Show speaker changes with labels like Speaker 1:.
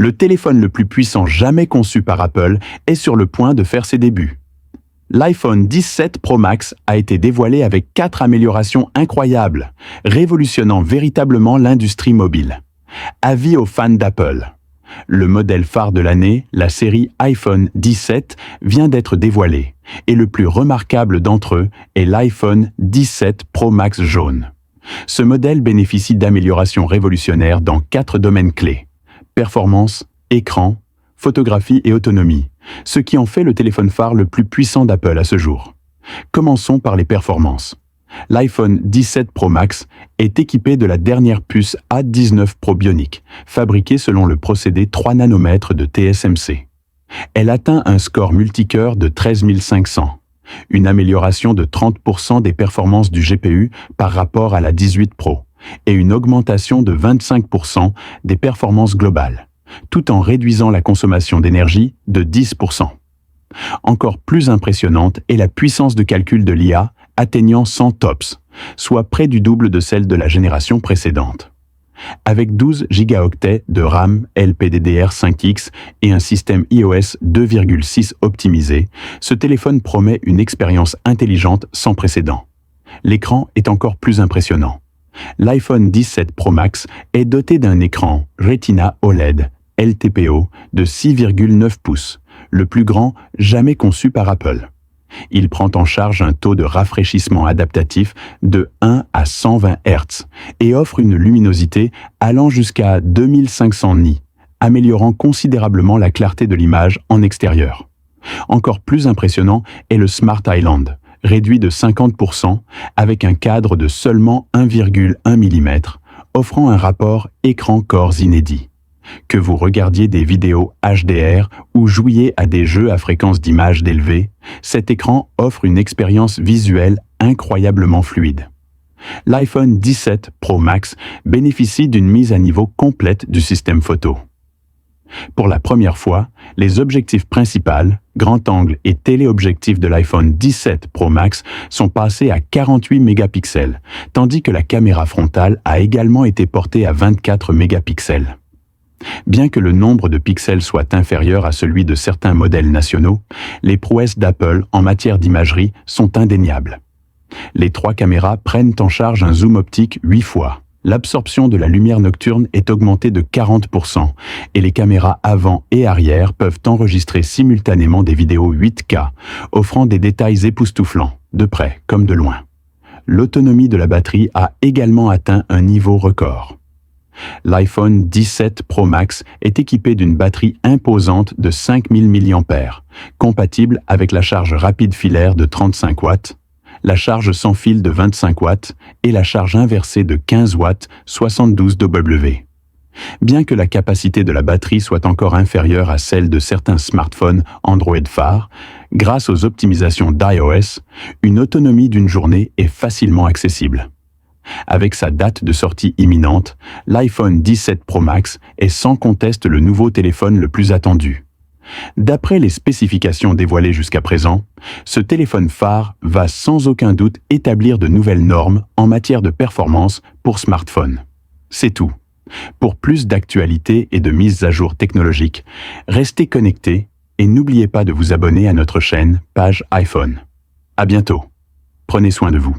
Speaker 1: Le téléphone le plus puissant jamais conçu par Apple est sur le point de faire ses débuts. L'iPhone 17 Pro Max a été dévoilé avec 4 améliorations incroyables, révolutionnant véritablement l'industrie mobile. Avis aux fans d'Apple. Le modèle phare de l'année, la série iPhone 17, vient d'être dévoilé, et le plus remarquable d'entre eux est l'iPhone 17 Pro Max jaune. Ce modèle bénéficie d'améliorations révolutionnaires dans 4 domaines clés: performance, écran, photographie et autonomie, ce qui en fait le téléphone phare le plus puissant d'Apple à ce jour. Commençons par les performances. L'iPhone 17 Pro Max est équipé de la dernière puce A19 Pro Bionic, fabriquée selon le procédé 3 nanomètres de TSMC. Elle atteint un score multicœur de 13 500, une amélioration de 30% des performances du GPU par rapport à la 18 Pro, et une augmentation de 25% des performances globales, tout en réduisant la consommation d'énergie de 10%. Encore plus impressionnante est la puissance de calcul de l'IA, atteignant 100 TOPS, soit près du double de celle de la génération précédente. Avec 12 gigaoctets de RAM LPDDR5X et un système iOS 2.6 optimisé, ce téléphone promet une expérience intelligente sans précédent. L'écran est encore plus impressionnant. L'iPhone 17 Pro Max est doté d'un écran Retina OLED LTPO de 6,9 pouces, le plus grand jamais conçu par Apple. Il prend en charge un taux de rafraîchissement adaptatif de 1 à 120 Hz et offre une luminosité allant jusqu'à 2500 nits, améliorant considérablement la clarté de l'image en extérieur. Encore plus impressionnant est le Smart Island, réduit de 50% avec un cadre de seulement 1,1 mm, offrant un rapport écran-corps inédit. Que vous regardiez des vidéos HDR ou jouiez à des jeux à fréquence d'image élevée, cet écran offre une expérience visuelle incroyablement fluide. L'iPhone 17 Pro Max bénéficie d'une mise à niveau complète du système photo. Pour la première fois, les objectifs principaux, grand angle et téléobjectifs de l'iPhone 17 Pro Max sont passés à 48 mégapixels, tandis que la caméra frontale a également été portée à 24 mégapixels. Bien que le nombre de pixels soit inférieur à celui de certains modèles nationaux, les prouesses d'Apple en matière d'imagerie sont indéniables. Les 3 caméras prennent en charge un zoom optique 8 fois. L'absorption de la lumière nocturne est augmentée de 40% et les caméras avant et arrière peuvent enregistrer simultanément des vidéos 8K, offrant des détails époustouflants, de près comme de loin. L'autonomie de la batterie a également atteint un niveau record. L'iPhone 17 Pro Max est équipé d'une batterie imposante de 5000 mAh, compatible avec la charge rapide filaire de 35 watts, la charge sans fil de 25 watts et la charge inversée de 15 watts 72 W. Bien que la capacité de la batterie soit encore inférieure à celle de certains smartphones Android phares, grâce aux optimisations d'iOS, une autonomie d'une journée est facilement accessible. Avec sa date de sortie imminente, l'iPhone 17 Pro Max est sans conteste le nouveau téléphone le plus attendu. D'après les spécifications dévoilées jusqu'à présent, ce téléphone phare va sans aucun doute établir de nouvelles normes en matière de performance pour smartphones. C'est tout. Pour plus d'actualités et de mises à jour technologiques, restez connectés et n'oubliez pas de vous abonner à notre chaîne Page iPhone. À bientôt. Prenez soin de vous.